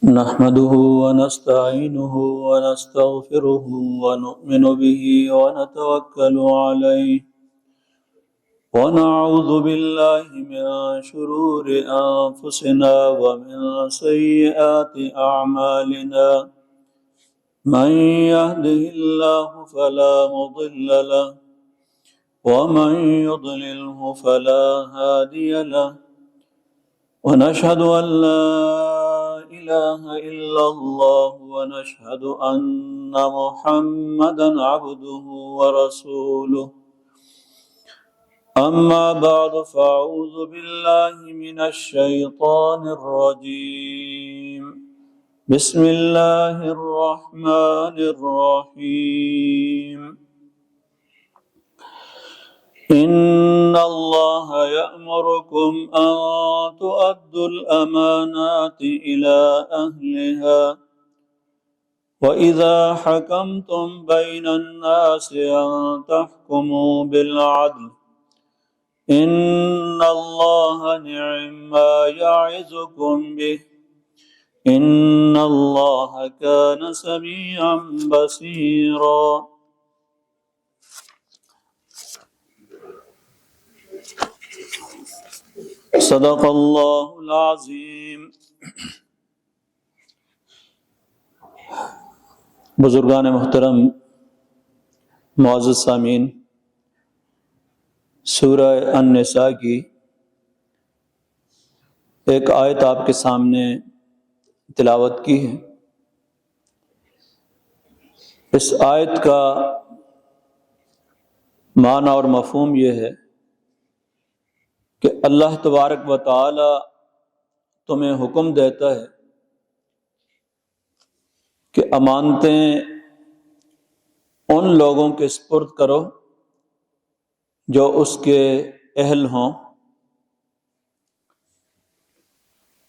نحمده ونستعينه ونستغفره ونؤمن به ونتوكل عليه ونعوذ بالله من شرور أنفسنا ومن سيئات أعمالنا من يهده الله فلا مضل له ومن يضلله فلا هادي له ونشهد أن لا إله إلا الله ونشهد أن محمدا عبده ورسوله أما بعد فأعوذ بالله من الشيطان الرجيم بسم الله الرحمن الرحيم إن الله يأمركم أن تؤدوا الأمانات إلى أهلها وإذا حكمتم بين الناس أن تحكموا بالعدل إن الله نعم ما يعظكم به إن الله كان سميعا بصيرا صدق اللہ العظیم۔ بزرگان محترم، معزز سامعین، سورہ النساء کی ایک آیت آپ کے سامنے تلاوت کی ہے۔ اس آیت کا معنی اور مفہوم یہ ہے کہ اللہ تبارک و تعالی تمہیں حکم دیتا ہے کہ امانتیں ان لوگوں کے سپرد کرو جو اس کے اہل ہوں،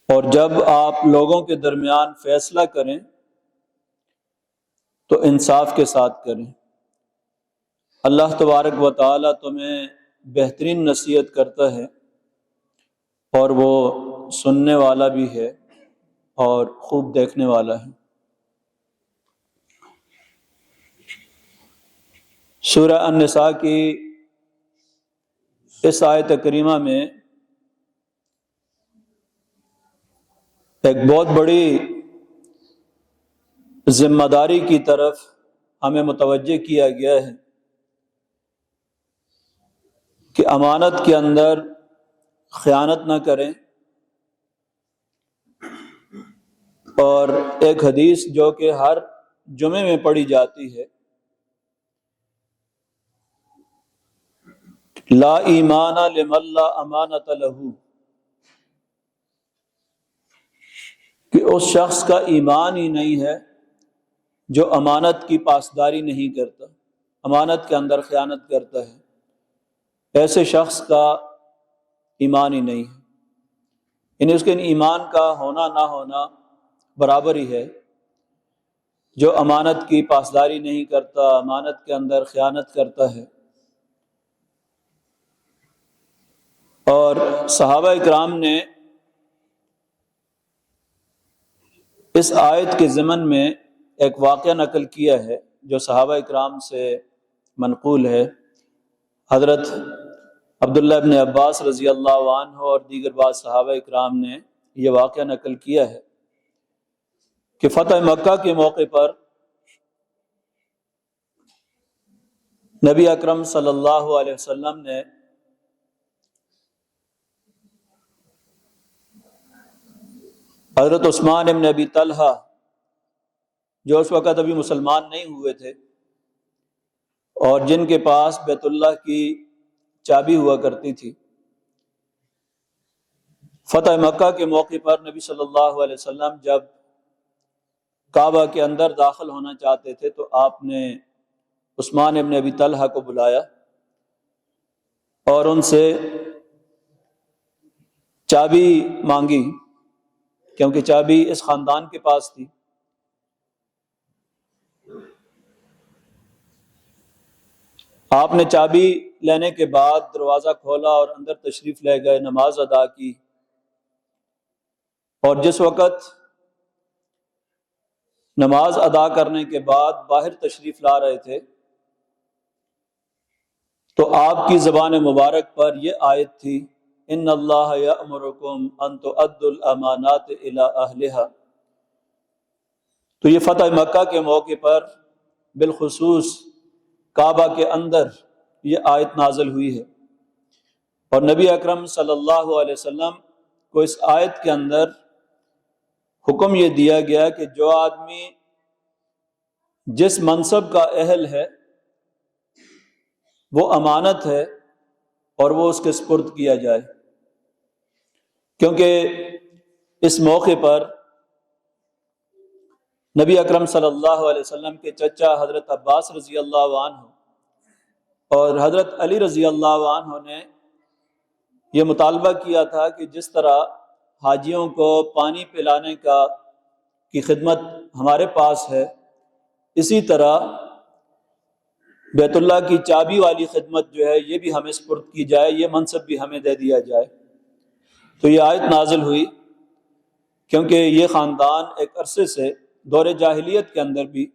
اور جب آپ لوگوں کے درمیان فیصلہ کریں تو انصاف کے ساتھ کریں۔ اللہ تبارک و تعالی تمہیں بہترین نصیحت کرتا ہے اور وہ سننے والا بھی ہے اور خوب دیکھنے والا ہے۔ سورہ النساء کی اس آیت کریمہ میں ایک بہت بڑی ذمہ داری کی طرف ہمیں متوجہ کیا گیا ہے کہ امانت کے اندر خیانت نہ کریں، اور ایک حدیث جو کہ ہر جمعے میں پڑھی جاتی ہے، لا ایمان لمن لا امانت لہ، کہ اس شخص کا ایمان ہی نہیں ہے جو امانت کی پاسداری نہیں کرتا، امانت کے اندر خیانت کرتا ہے، ایسے شخص کا ایمان ہی نہیں ہے۔ یعنی اس کے ایمان کا ہونا نہ ہونا برابر ہی ہے۔ جو امانت کی پاسداری نہیں کرتا، امانت کے اندر خیانت کرتا ہے۔ اور صحابہ اکرام نے اس آیت کے ضمن میں ایک واقعہ نقل کیا ہے جو صحابہ اکرام سے منقول ہے۔ حضرت عبداللہ ابن عباس رضی اللہ عنہ اور دیگر بعض صحابہ اکرام نے یہ واقعہ نقل کیا ہے کہ فتح مکہ کے موقع پر نبی اکرم صلی اللہ علیہ وسلم نے حضرت عثمان ابن ابی طلحہ، جو اس وقت ابھی مسلمان نہیں ہوئے تھے اور جن کے پاس بیت اللہ کی چابی ہوا کرتی تھی، فتح مکہ کے موقع پر نبی صلی اللہ علیہ وسلم جب کعبہ کے اندر داخل ہونا چاہتے تھے تو آپ نے عثمان ابن ابی طلحہ کو بلایا اور ان سے چابی مانگی، کیونکہ چابی اس خاندان کے پاس تھی۔ آپ نے چابی لینے کے بعد دروازہ کھولا اور اندر تشریف لے گئے، نماز ادا کی، اور جس وقت نماز ادا کرنے کے بعد باہر تشریف لا رہے تھے تو آپ کی زبان مبارک پر یہ آیت تھی، ان اللہ یأمرکم ان تؤدوا الامانات الی اہلہا۔ تو یہ فتح مکہ کے موقع پر بالخصوص کعبہ کے اندر یہ آیت نازل ہوئی ہے، اور نبی اکرم صلی اللہ علیہ وسلم کو اس آیت کے اندر حکم یہ دیا گیا کہ جو آدمی جس منصب کا اہل ہے وہ امانت ہے اور وہ اس کے سپرد کیا جائے، کیونکہ اس موقع پر نبی اکرم صلی اللہ علیہ وسلم کے چچا حضرت عباس رضی اللہ عنہ اور حضرت علی رضی اللہ عنہ نے یہ مطالبہ کیا تھا کہ جس طرح حاجیوں کو پانی پلانے کی خدمت ہمارے پاس ہے، اسی طرح بیت اللہ کی چابی والی خدمت جو ہے یہ بھی ہمیں سپرد کی جائے، یہ منصب بھی ہمیں دے دیا جائے۔ تو یہ آیت نازل ہوئی کیونکہ یہ خاندان ایک عرصے سے دور جاہلیت کے اندر بھی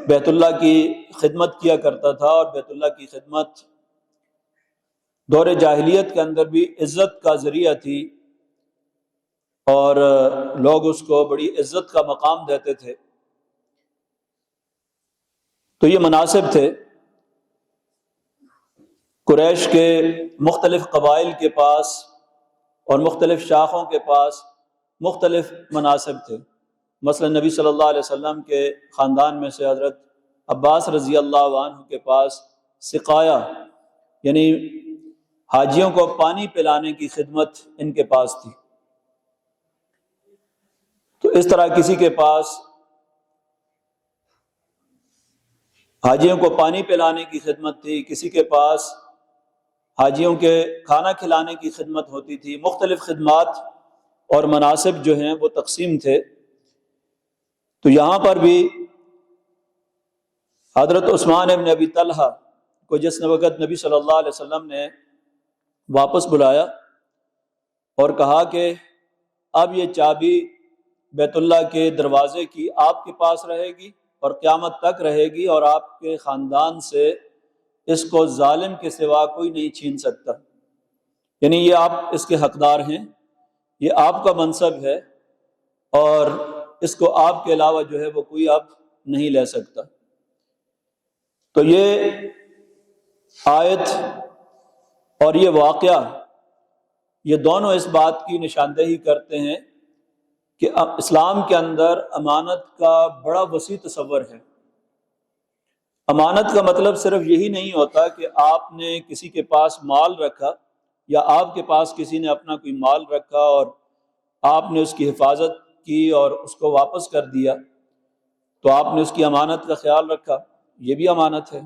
بیت اللہ کی خدمت کیا کرتا تھا، اور بیت اللہ کی خدمت دور جاہلیت کے اندر بھی عزت کا ذریعہ تھی، اور لوگ اس کو بڑی عزت کا مقام دیتے تھے۔ تو یہ مناسب تھے، قریش کے مختلف قبائل کے پاس اور مختلف شاخوں کے پاس مختلف مناسب تھے۔ مثلا نبی صلی اللہ علیہ وسلم کے خاندان میں سے حضرت عباس رضی اللہ عنہ کے پاس سقایا یعنی حاجیوں کو پانی پلانے کی خدمت ان کے پاس تھی۔ تو اس طرح کسی کے پاس حاجیوں کو پانی پلانے کی خدمت تھی، کسی کے پاس حاجیوں کے کھانا کھلانے کی خدمت ہوتی تھی، مختلف خدمات اور مناصب جو ہیں وہ تقسیم تھے۔ تو یہاں پر بھی حضرت عثمان ابن ابی طلحہ کو جس وقت نبی صلی اللہ علیہ وسلم نے واپس بلایا اور کہا کہ اب یہ چابی بیت اللہ کے دروازے کی آپ کے پاس رہے گی اور قیامت تک رہے گی، اور آپ کے خاندان سے اس کو ظالم کے سوا کوئی نہیں چھین سکتا، یعنی یہ آپ اس کے حقدار ہیں، یہ آپ کا منصب ہے اور اس کو آپ کے علاوہ جو ہے وہ کوئی اب نہیں لے سکتا۔ تو یہ آیت اور یہ واقعہ یہ دونوں اس بات کی نشاندہی کرتے ہیں کہ اسلام کے اندر امانت کا بڑا وسیع تصور ہے۔ امانت کا مطلب صرف یہی نہیں ہوتا کہ آپ نے کسی کے پاس مال رکھا یا آپ کے پاس کسی نے اپنا کوئی مال رکھا اور آپ نے اس کی حفاظت کی اور اس کو واپس کر دیا تو آپ نے اس کی امانت کا خیال رکھا، یہ بھی امانت ہے۔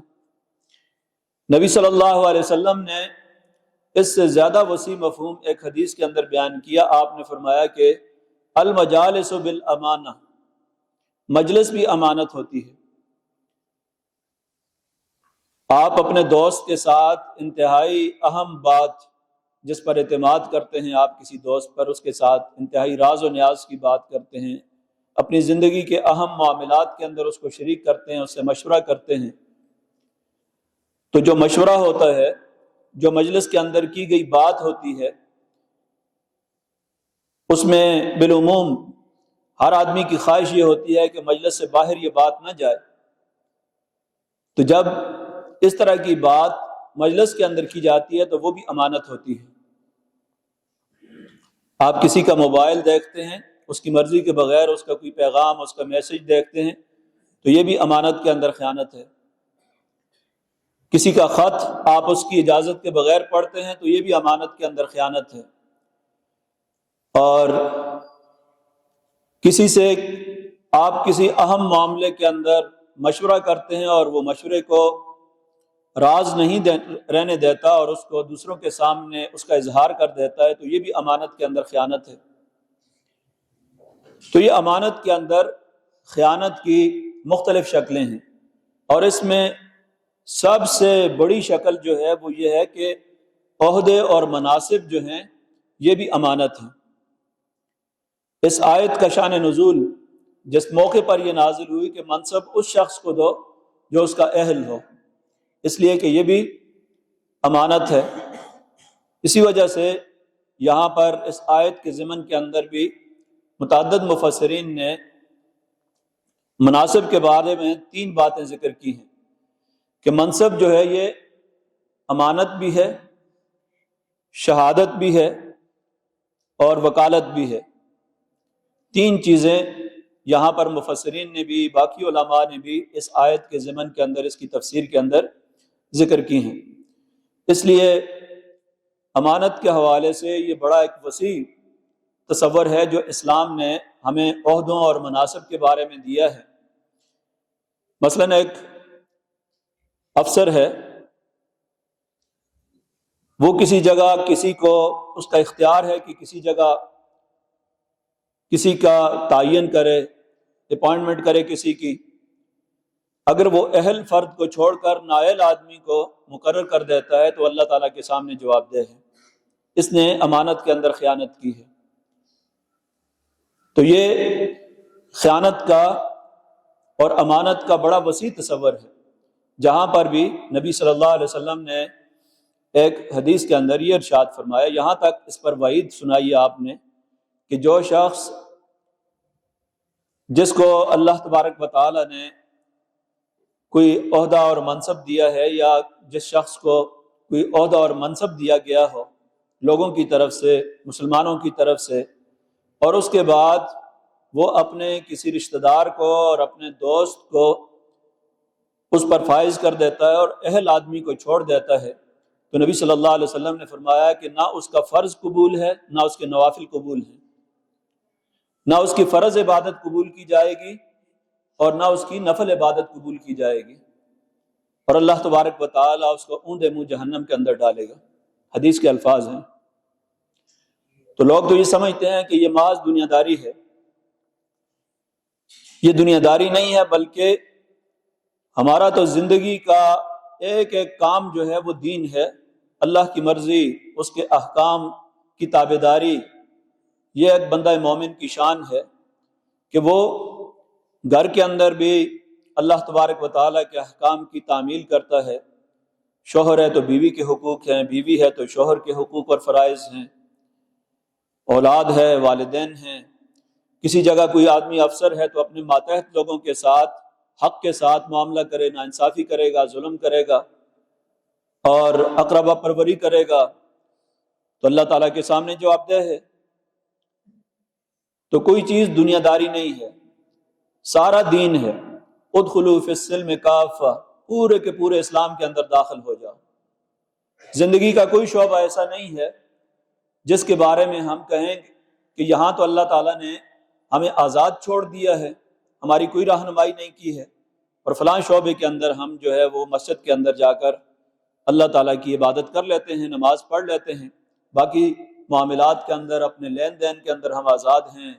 نبی صلی اللہ علیہ وسلم نے اس سے زیادہ وسیع مفہوم ایک حدیث کے اندر بیان کیا۔ آپ نے فرمایا کہ المجالس بالامانہ، مجلس بھی امانت ہوتی ہے۔ آپ اپنے دوست کے ساتھ انتہائی اہم بات جس پر اعتماد کرتے ہیں، آپ کسی دوست پر اس کے ساتھ انتہائی راز و نیاز کی بات کرتے ہیں، اپنی زندگی کے اہم معاملات کے اندر اس کو شریک کرتے ہیں، اس سے مشورہ کرتے ہیں، تو جو مشورہ ہوتا ہے، جو مجلس کے اندر کی گئی بات ہوتی ہے، اس میں بالعموم ہر آدمی کی خواہش یہ ہوتی ہے کہ مجلس سے باہر یہ بات نہ جائے۔ تو جب اس طرح کی بات مجلس کے اندر کی جاتی ہے تو وہ بھی امانت ہوتی ہے۔ آپ کسی کا موبائل دیکھتے ہیں، اس کی مرضی کے بغیر اس کا کوئی پیغام، اس کا میسج دیکھتے ہیں تو یہ بھی امانت کے اندر خیانت ہے۔ کسی کا خط آپ اس کی اجازت کے بغیر پڑھتے ہیں تو یہ بھی امانت کے اندر خیانت ہے۔ اور کسی سے آپ کسی اہم معاملے کے اندر مشورہ کرتے ہیں اور وہ مشورے کو راز نہیں رہنے دیتا اور اس کو دوسروں کے سامنے اس کا اظہار کر دیتا ہے تو یہ بھی امانت کے اندر خیانت ہے۔ تو یہ امانت کے اندر خیانت کی مختلف شکلیں ہیں، اور اس میں سب سے بڑی شکل جو ہے وہ یہ ہے کہ عہدے اور مناصب جو ہیں یہ بھی امانت ہیں۔ اس آیت کا شان نزول جس موقع پر یہ نازل ہوئی کہ منصب اس شخص کو دو جو اس کا اہل ہو، اس لیے کہ یہ بھی امانت ہے۔ اسی وجہ سے یہاں پر اس آیت کے ضمن کے اندر بھی متعدد مفسرین نے مناصب کے بارے میں 3 باتیں ذکر کی ہیں کہ منصب جو ہے یہ امانت بھی ہے، شہادت بھی ہے اور وکالت بھی ہے۔ 3 چیزیں یہاں پر مفسرین نے بھی، باقی علماء نے بھی اس آیت کے ضمن کے اندر، اس کی تفسیر کے اندر ذکر کی ہیں۔ اس لیے امانت کے حوالے سے یہ بڑا ایک وسیع تصور ہے جو اسلام نے ہمیں عہدوں اور مناصب کے بارے میں دیا ہے۔ مثلا ایک افسر ہے، وہ کسی جگہ کسی کو، اس کا اختیار ہے کہ کسی جگہ کسی کا تعین کرے، اپائنٹمنٹ کرے کسی کی۔ اگر وہ اہل فرد کو چھوڑ کر نااہل آدمی کو مقرر کر دیتا ہے تو اللہ تعالیٰ کے سامنے جواب دہ ہے، اس نے امانت کے اندر خیانت کی ہے۔ تو یہ خیانت کا اور امانت کا بڑا وسیع تصور ہے، جہاں پر بھی نبی صلی اللہ علیہ وسلم نے ایک حدیث کے اندر یہ ارشاد فرمایا، یہاں تک اس پر وعید سنائی آپ نے کہ جو شخص جس کو اللہ تبارک و تعالی نے کوئی عہدہ اور منصب دیا ہے، یا جس شخص کو کوئی عہدہ اور منصب دیا گیا ہو لوگوں کی طرف سے، مسلمانوں کی طرف سے، اور اس کے بعد وہ اپنے کسی رشتہ دار کو اور اپنے دوست کو اس پر فائز کر دیتا ہے اور اہل آدمی کو چھوڑ دیتا ہے، تو نبی صلی اللہ علیہ وسلم نے فرمایا کہ نہ اس کا فرض قبول ہے، نہ اس کے نوافل قبول ہیں، نہ اس کی فرض عبادت قبول کی جائے گی اور نہ اس کی نفل عبادت قبول کی جائے گی، اور اللہ تبارک و تعالیٰ اس کو اوندے منہ جہنم کے اندر ڈالے گا۔ حدیث کے الفاظ ہیں۔ تو لوگ تو یہ سمجھتے ہیں کہ یہ محض دنیا داری ہے، یہ دنیا داری نہیں ہے، بلکہ ہمارا تو زندگی کا ایک ایک کام جو ہے وہ دین ہے، اللہ کی مرضی، اس کے احکام کی تابعداری۔ یہ ایک بندہ مومن کی شان ہے کہ وہ گھر کے اندر بھی اللہ تبارک و تعالیٰ کے احکام کی تعمیل کرتا ہے۔ شوہر ہے تو بیوی کے حقوق ہیں، بیوی ہے تو شوہر کے حقوق اور فرائض ہیں، اولاد ہے، والدین ہیں۔ کسی جگہ کوئی آدمی افسر ہے تو اپنے ماتحت لوگوں کے ساتھ حق کے ساتھ معاملہ کرے، ناانصافی کرے گا، ظلم کرے گا اور اقربا پروری کرے گا تو اللہ تعالیٰ کے سامنے جواب دہ ہے۔ تو کوئی چیز دنیا داری نہیں ہے، سارا دین ہے۔ ادخلوا فی السلم کافہ، پورے کے پورے اسلام کے اندر داخل ہو جاؤ۔ زندگی کا کوئی شعبہ ایسا نہیں ہے جس کے بارے میں ہم کہیں کہ یہاں تو اللہ تعالیٰ نے ہمیں آزاد چھوڑ دیا ہے، ہماری کوئی رہنمائی نہیں کی ہے، اور فلاں شعبے کے اندر ہم جو ہے وہ مسجد کے اندر جا کر اللہ تعالیٰ کی عبادت کر لیتے ہیں، نماز پڑھ لیتے ہیں، باقی معاملات کے اندر، اپنے لین دین کے اندر ہم آزاد ہیں،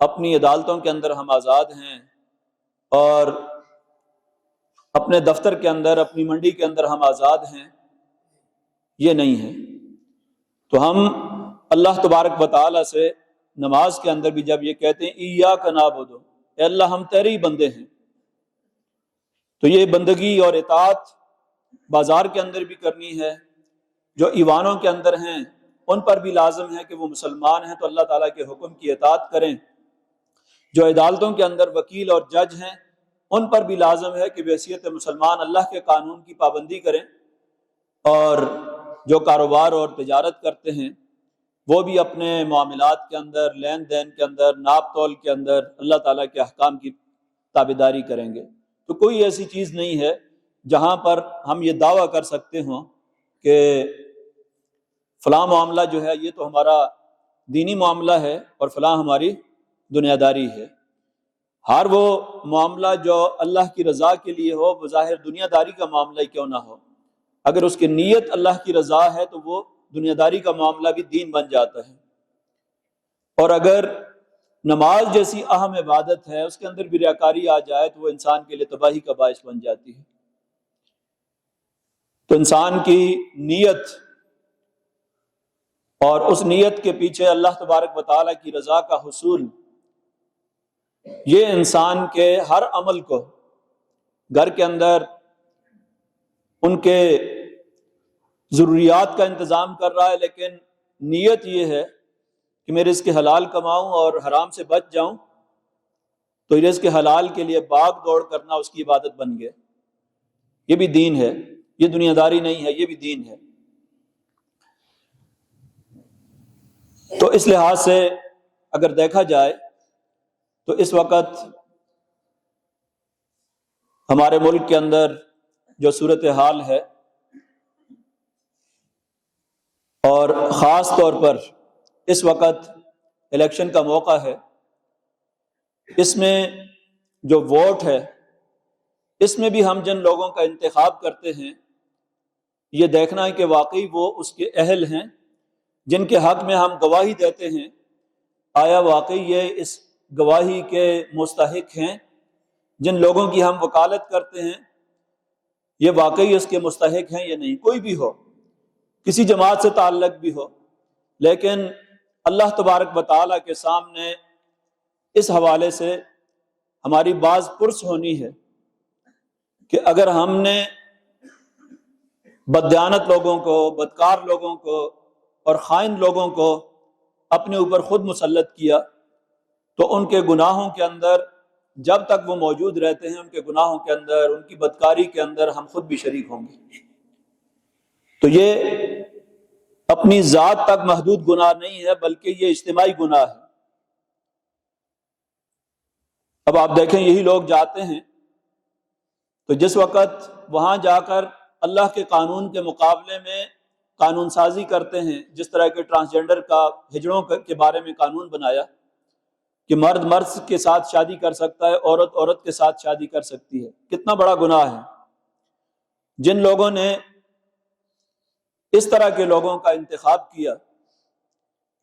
اپنی عدالتوں کے اندر ہم آزاد ہیں، اور اپنے دفتر کے اندر، اپنی منڈی کے اندر ہم آزاد ہیں۔ یہ نہیں ہے۔ تو ہم اللہ تبارک و تعالیٰ سے نماز کے اندر بھی جب یہ کہتے ہیں ایاک نعبد، اے اللہ ہم تیرے ہی بندے ہیں، تو یہ بندگی اور اطاعت بازار کے اندر بھی کرنی ہے۔ جو ایوانوں کے اندر ہیں ان پر بھی لازم ہے کہ وہ مسلمان ہیں تو اللہ تعالیٰ کے حکم کی اطاعت کریں۔ جو عدالتوں کے اندر وکیل اور جج ہیں ان پر بھی لازم ہے کہ بحیثیت مسلمان اللہ کے قانون کی پابندی کریں، اور جو کاروبار اور تجارت کرتے ہیں وہ بھی اپنے معاملات کے اندر، لین دین کے اندر، ناپ تول کے اندر اللہ تعالیٰ کے احکام کی تابعداری کریں گے۔ تو کوئی ایسی چیز نہیں ہے جہاں پر ہم یہ دعویٰ کر سکتے ہوں کہ فلاں معاملہ جو ہے یہ تو ہمارا دینی معاملہ ہے اور فلاں ہماری دنیا داری ہے۔ ہر وہ معاملہ جو اللہ کی رضا کے لیے ہو، بظاہر دنیا داری کا معاملہ ہی کیوں نہ ہو، اگر اس کی نیت اللہ کی رضا ہے تو وہ دنیا داری کا معاملہ بھی دین بن جاتا ہے۔ اور اگر نماز جیسی اہم عبادت ہے اس کے اندر بھی ریاکاری آ جائے تو وہ انسان کے لیے تباہی کا باعث بن جاتی ہے۔ تو انسان کی نیت اور اس نیت کے پیچھے اللہ تبارک و تعالیٰ کی رضا کا حصول، یہ انسان کے ہر عمل کو گھر کے اندر ان کے ضروریات کا انتظام کر رہا ہے، لیکن نیت یہ ہے کہ میں رزق حلال کماؤں اور حرام سے بچ جاؤں، تو رزق حلال کے لیے بھاگ دوڑ کرنا اس کی عبادت بن گیا۔ یہ بھی دین ہے، یہ دنیا داری نہیں ہے، یہ بھی دین ہے۔ تو اس لحاظ سے اگر دیکھا جائے تو اس وقت ہمارے ملک کے اندر جو صورتحال ہے، اور خاص طور پر اس وقت الیکشن کا موقع ہے، اس میں جو ووٹ ہے، اس میں بھی ہم جن لوگوں کا انتخاب کرتے ہیں، یہ دیکھنا ہے کہ واقعی وہ اس کے اہل ہیں جن کے حق میں ہم گواہی دیتے ہیں، آیا واقعی یہ اس گواہی کے مستحق ہیں؟ جن لوگوں کی ہم وکالت کرتے ہیں یہ واقعی اس کے مستحق ہیں یا نہیں؟ کوئی بھی ہو، کسی جماعت سے تعلق بھی ہو، لیکن اللہ تبارک و تعالیٰ کے سامنے اس حوالے سے ہماری باز پرس ہونی ہے کہ اگر ہم نے بددیانت لوگوں کو، بدکار لوگوں کو اور خائن لوگوں کو اپنے اوپر خود مسلط کیا، تو ان کے گناہوں کے اندر جب تک وہ موجود رہتے ہیں، ان کے گناہوں کے اندر، ان کی بدکاری کے اندر ہم خود بھی شریک ہوں گے۔ تو یہ اپنی ذات تک محدود گناہ نہیں ہے، بلکہ یہ اجتماعی گناہ ہے۔ اب آپ دیکھیں یہی لوگ جاتے ہیں تو جس وقت وہاں جا کر اللہ کے قانون کے مقابلے میں قانون سازی کرتے ہیں، جس طرح کے ٹرانسجنڈر کا، ہجڑوں کے بارے میں قانون بنایا کہ مرد مرد کے ساتھ شادی کر سکتا ہے، عورت عورت کے ساتھ شادی کر سکتی ہے، کتنا بڑا گناہ ہے۔ جن لوگوں نے اس طرح کے لوگوں کا انتخاب کیا،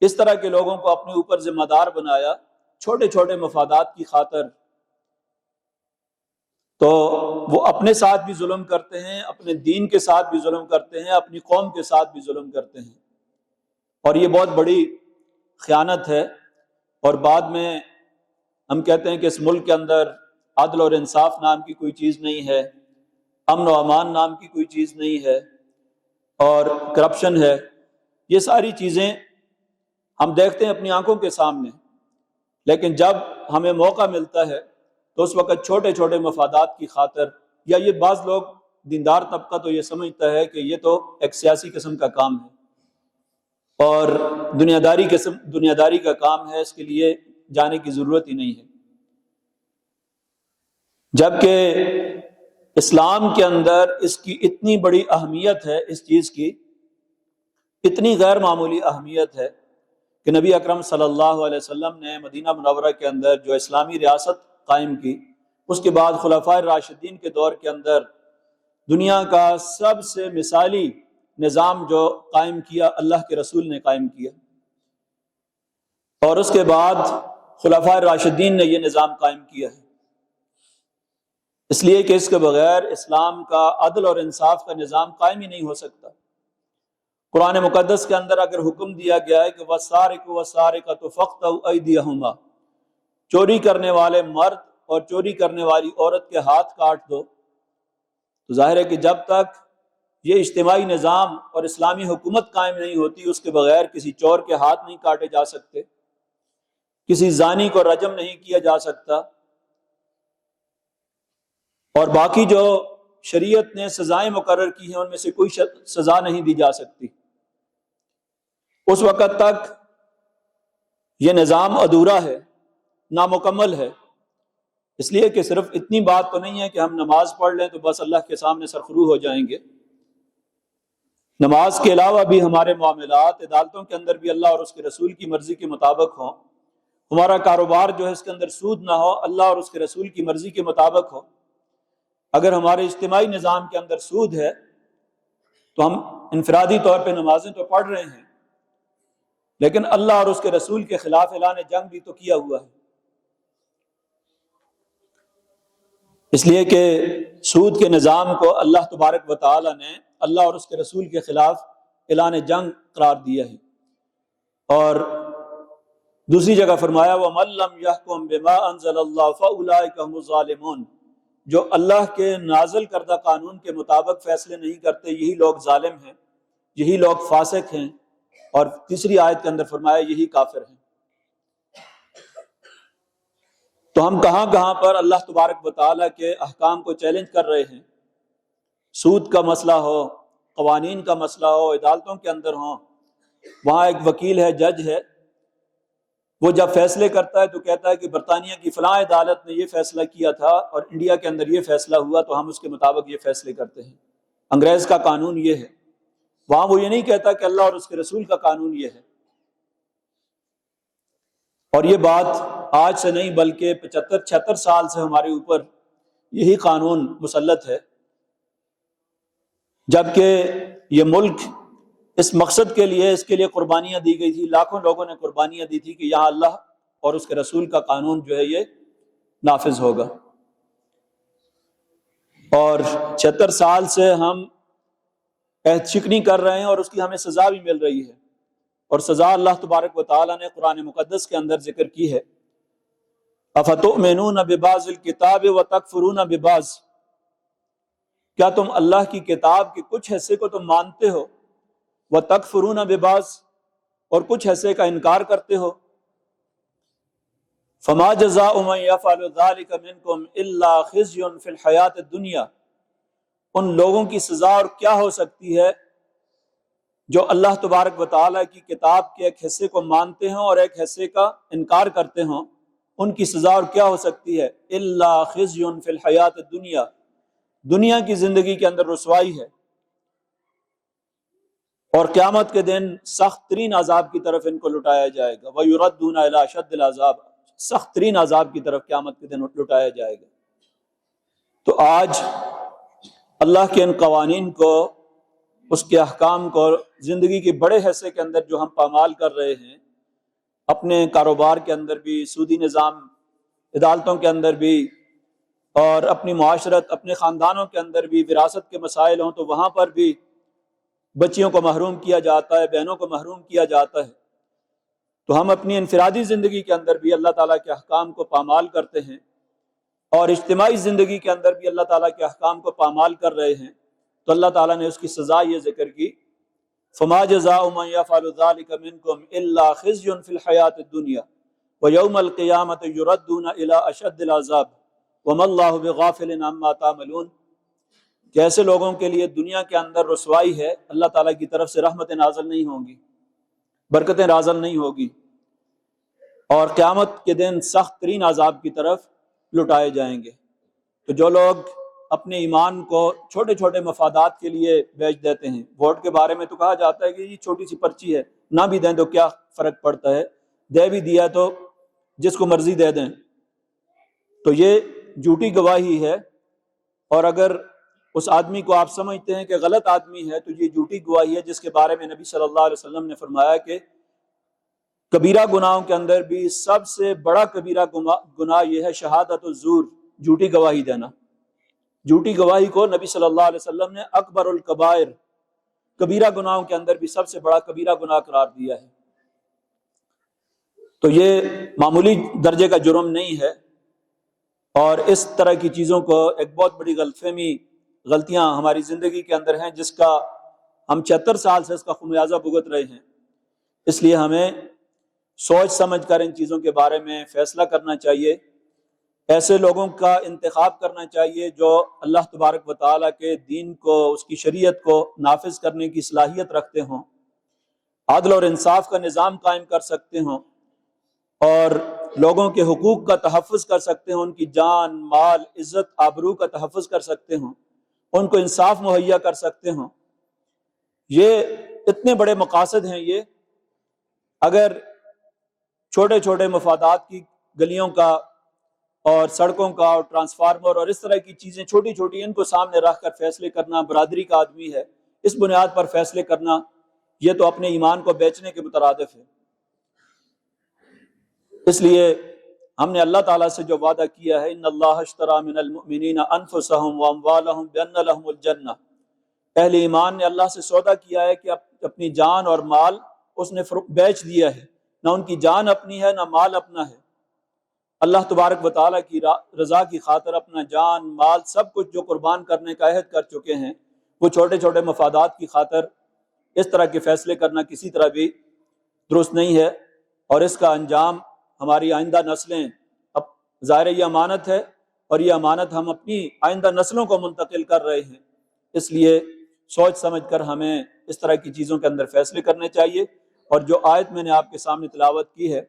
اس طرح کے لوگوں کو اپنے اوپر ذمہ دار بنایا چھوٹے چھوٹے مفادات کی خاطر، تو وہ اپنے ساتھ بھی ظلم کرتے ہیں، اپنے دین کے ساتھ بھی ظلم کرتے ہیں، اپنی قوم کے ساتھ بھی ظلم کرتے ہیں، اور یہ بہت بڑی خیانت ہے۔ اور بعد میں ہم کہتے ہیں کہ اس ملک کے اندر عدل اور انصاف نام کی کوئی چیز نہیں ہے، امن و امان نام کی کوئی چیز نہیں ہے، اور کرپشن ہے۔ یہ ساری چیزیں ہم دیکھتے ہیں اپنی آنکھوں کے سامنے، لیکن جب ہمیں موقع ملتا ہے تو اس وقت چھوٹے چھوٹے مفادات کی خاطر، یا یہ بعض لوگ دیندار طبقہ تو یہ سمجھتا ہے کہ یہ تو ایک سیاسی قسم کا کام ہے اور دنیا داری کا کام ہے، اس کے لیے جانے کی ضرورت ہی نہیں ہے، جبکہ اسلام کے اندر اس کی اتنی بڑی اہمیت ہے، اس چیز کی اتنی غیر معمولی اہمیت ہے کہ نبی اکرم صلی اللہ علیہ وسلم نے مدینہ منورہ کے اندر جو اسلامی ریاست قائم کی، اس کے بعد خلفائے راشدین کے دور کے اندر دنیا کا سب سے مثالی نظام جو قائم کیا، اللہ کے رسول نے قائم کیا، اور اس کے بعد خلفائے راشدین نے یہ نظام قائم کیا ہے، اس لیے کہ اس کے بغیر اسلام کا عدل اور انصاف کا نظام قائم ہی نہیں ہو سکتا۔ قرآن مقدس کے اندر اگر حکم دیا گیا ہے کہ وَالسَّارِقُ وَالسَّارِقَةُ فَاقْطَعُوا أَيْدِيَهُمَا، چوری کرنے والے مرد اور چوری کرنے والی عورت کے ہاتھ کاٹ دو، تو ظاہر ہے کہ جب تک یہ اجتماعی نظام اور اسلامی حکومت قائم نہیں ہوتی، اس کے بغیر کسی چور کے ہاتھ نہیں کاٹے جا سکتے، کسی زانی کو رجم نہیں کیا جا سکتا، اور باقی جو شریعت نے سزائیں مقرر کی ہیں ان میں سے کوئی سزا نہیں دی جا سکتی۔ اس وقت تک یہ نظام ادھورا ہے، نامکمل ہے، اس لیے کہ صرف اتنی بات تو نہیں ہے کہ ہم نماز پڑھ لیں تو بس اللہ کے سامنے سرخرو ہو جائیں گے۔ نماز کے علاوہ بھی ہمارے معاملات عدالتوں کے اندر بھی اللہ اور اس کے رسول کی مرضی کے مطابق ہوں، ہمارا کاروبار جو ہے اس کے اندر سود نہ ہو، اللہ اور اس کے رسول کی مرضی کے مطابق ہو۔ اگر ہمارے اجتماعی نظام کے اندر سود ہے تو ہم انفرادی طور پہ نمازیں تو پڑھ رہے ہیں، لیکن اللہ اور اس کے رسول کے خلاف اعلان جنگ بھی تو کیا ہوا ہے، اس لیے کہ سود کے نظام کو اللہ تبارک و تعالی نے اللہ اور اس کے رسول کے خلاف اعلان جنگ قرار دیا ہے۔ اور دوسری جگہ فرمایا وَمَن لَّمْ يَحْكُم بِمَا أَنزَلَ اللَّهُ فَأُولَٰئِكَ هُمُ الظَّالِمُونَ، جو اللہ کے نازل کردہ قانون کے مطابق فیصلے نہیں کرتے یہی لوگ ظالم ہیں، یہی لوگ فاسق ہیں، اور تیسری آیت کے اندر فرمایا یہی کافر ہیں۔ تو ہم کہاں کہاں پر اللہ تبارک و تعالیٰ کے احکام کو چیلنج کر رہے ہیں، سود کا مسئلہ ہو، قوانین کا مسئلہ ہو، عدالتوں کے اندر ہوں، وہاں ایک وکیل ہے، جج ہے، وہ جب فیصلے کرتا ہے تو کہتا ہے کہ برطانیہ کی فلاں عدالت نے یہ فیصلہ کیا تھا اور انڈیا کے اندر یہ فیصلہ ہوا تو ہم اس کے مطابق یہ فیصلے کرتے ہیں، انگریز کا قانون یہ ہے۔ وہاں وہ یہ نہیں کہتا کہ اللہ اور اس کے رسول کا قانون یہ ہے۔ اور یہ بات آج سے نہیں بلکہ 75-76 سال سے ہمارے اوپر یہی قانون مسلط ہے، جبکہ یہ ملک اس مقصد کے لیے، اس کے لیے قربانیاں دی گئی تھی، لاکھوں لوگوں نے قربانیاں دی تھی کہ یہاں اللہ اور اس کے رسول کا قانون جو ہے یہ نافذ ہوگا۔ اور 76 سال سے ہم عہد شکنی کر رہے ہیں اور اس کی ہمیں سزا بھی مل رہی ہے، اور سزا اللہ تبارک و تعالیٰ نے قرآن مقدس کے اندر ذکر کی ہے۔ افتؤمنون ببعض الکتاب وتکفرون ببعض، کیا تم اللہ کی کتاب کے کچھ حصے کو تم مانتے ہو، وتکفرون ببعض، اور کچھ حصے کا انکار کرتے ہو؟ فما جزاء من یفعل ذلک منکم الا خزی فی الحیاۃ الدنیا، ان لوگوں کی سزا اور کیا ہو سکتی ہے جو اللہ تبارک و تعالیٰ کی کتاب کے ایک حصے کو مانتے ہوں اور ایک حصے کا انکار کرتے ہوں، ان کی سزا اور کیا ہو سکتی ہے؟ الا خزی فی الحیاۃ الدنیا، دنیا کی زندگی کے اندر رسوائی ہے، اور قیامت کے دن سخت ترین عذاب کی طرف ان کو لٹایا جائے گا۔ وَيُرَدُّونَ إِلَىٰ أَشَدِّ الْعَذَابِ، سخت ترین عذاب کی طرف قیامت کے دن لٹایا جائے گا۔ تو آج اللہ کے ان قوانین کو، اس کے احکام کو زندگی کے بڑے حصے کے اندر جو ہم پامال کر رہے ہیں، اپنے کاروبار کے اندر بھی، سودی نظام، عدالتوں کے اندر بھی، اور اپنی معاشرت، اپنے خاندانوں کے اندر بھی، وراثت کے مسائل ہوں تو وہاں پر بھی بچیوں کو محروم کیا جاتا ہے، بہنوں کو محروم کیا جاتا ہے۔ تو ہم اپنی انفرادی زندگی کے اندر بھی اللہ تعالیٰ کے احکام کو پامال کرتے ہیں، اور اجتماعی زندگی کے اندر بھی اللہ تعالیٰ کے احکام کو پامال کر رہے ہیں، تو اللہ تعالیٰ نے اس کی سزا یہ ذکر کی، فما جزاء من يفعل ذلك منكم الا خزي في الحياة الدنيا ويوم القيامة يردون الى اشد العذاب وما الله بغافل عما تعملون، کہ ایسے لوگوں کے لیے دنیا کے اندر رسوائی ہے، اللہ تعالیٰ کی طرف سے رحمتیں نازل نہیں ہوں گی، برکتیں نازل نہیں ہوگی، اور قیامت کے دن سخت ترین عذاب کی طرف لٹائے جائیں گے۔ تو جو لوگ اپنے ایمان کو چھوٹے چھوٹے مفادات کے لیے بیچ دیتے ہیں، ووٹ کے بارے میں تو کہا جاتا ہے کہ یہ چھوٹی سی پرچی ہے، نہ بھی دیں تو کیا فرق پڑتا ہے، دے بھی دیا تو جس کو مرضی دے دیں، تو یہ جھوٹی گواہی ہے۔ اور اگر اس آدمی کو آپ سمجھتے ہیں کہ غلط آدمی ہے تو یہ جھوٹی گواہی ہے، جس کے بارے میں نبی صلی اللہ علیہ وسلم نے فرمایا کہ کبیرہ گناہوں کے اندر بھی سب سے بڑا کبیرہ گناہ یہ ہے شہادت الزور، جھوٹی گواہی دینا۔ جھوٹی گواہی کو نبی صلی اللہ علیہ وسلم نے اکبر الکبائر، کبیرہ گناہوں کے اندر بھی سب سے بڑا کبیرہ گناہ قرار دیا ہے۔ تو یہ معمولی درجے کا جرم نہیں ہے، اور اس طرح کی چیزوں کو ایک بہت بڑی غلطیاں ہماری زندگی کے اندر ہیں، جس کا ہم 76 سال سے اس کا خمیازہ بھگت رہے ہیں۔ اس لیے ہمیں سوچ سمجھ کر ان چیزوں کے بارے میں فیصلہ کرنا چاہیے، ایسے لوگوں کا انتخاب کرنا چاہیے جو اللہ تبارک و تعالیٰ کے دین کو، اس کی شریعت کو نافذ کرنے کی صلاحیت رکھتے ہوں، عدل اور انصاف کا نظام قائم کر سکتے ہوں، اور لوگوں کے حقوق کا تحفظ کر سکتے ہوں، ان کی جان، مال، عزت، آبرو کا تحفظ کر سکتے ہوں، ان کو انصاف مہیا کر سکتے ہوں۔ یہ اتنے بڑے مقاصد ہیں، یہ اگر چھوٹے چھوٹے مفادات کی گلیوں کا اور سڑکوں کا اور ٹرانسفارمر اور اس طرح کی چیزیں چھوٹی چھوٹی، ان کو سامنے رکھ کر فیصلے کرنا، برادری کا آدمی ہے اس بنیاد پر فیصلے کرنا، یہ تو اپنے ایمان کو بیچنے کے مترادف ہے۔ اس لیے ہم نے اللہ تعالیٰ سے جو وعدہ کیا ہے، ان اللہ اشتری من المؤمنین انفسهم واموالهم بان لهم الجنہ، اہل ایمان نے اللہ سے سودا کیا ہے کہ اپنی جان اور مال اس نے بیچ دیا ہے نہ ان کی جان اپنی ہے، نہ مال اپنا ہے۔ اللہ تبارک و تعالیٰ کی رضا کی خاطر اپنا جان، مال، سب کچھ جو قربان کرنے کا عہد کر چکے ہیں، وہ چھوٹے چھوٹے مفادات کی خاطر اس طرح کے فیصلے کرنا کسی طرح بھی درست نہیں ہے، اور اس کا انجام ہماری آئندہ نسلیں، اب ظاہر یہ امانت ہے اور یہ امانت ہم اپنی آئندہ نسلوں کو منتقل کر رہے ہیں، اس لیے سوچ سمجھ کر ہمیں اس طرح کی چیزوں کے اندر فیصلے کرنے چاہیے۔ اور جو آیت میں نے آپ کے سامنے تلاوت کی ہے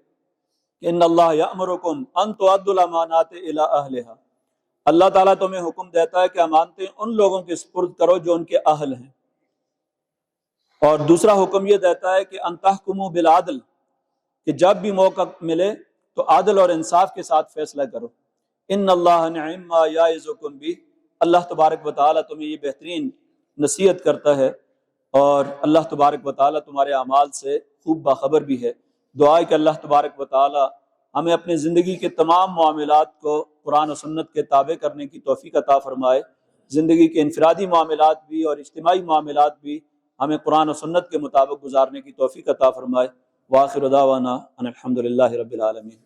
کہ ان اللہ یأمرکم ان تؤدوا الامانات الی اہلھا، اللہ تعالیٰ تمہیں حکم دیتا ہے کہ امانتیں ان لوگوں کے سپرد کرو جو ان کے اہل ہیں، اور دوسرا حکم یہ دیتا ہے کہ ان تحکموا بالعدل، کہ جب بھی موقع ملے تو عدل اور انصاف کے ساتھ فیصلہ کرو۔ ان اللہ نعم ما یعظکم بہ، اللہ تبارک و تعالیٰ تمہیں یہ بہترین نصیحت کرتا ہے، اور اللہ تبارک و تعالیٰ تمہارے اعمال سے خوب باخبر بھی ہے۔ دعا ہے کہ اللہ تبارک و تعالیٰ ہمیں اپنے زندگی کے تمام معاملات کو قرآن و سنت کے تابع کرنے کی توفیق عطا فرمائے، زندگی کے انفرادی معاملات بھی اور اجتماعی معاملات بھی ہمیں قرآن و سنت کے مطابق گزارنے کی توفیق عطا فرمائے۔ وآخر دعوانا ان الحمد للہ رب العالمین۔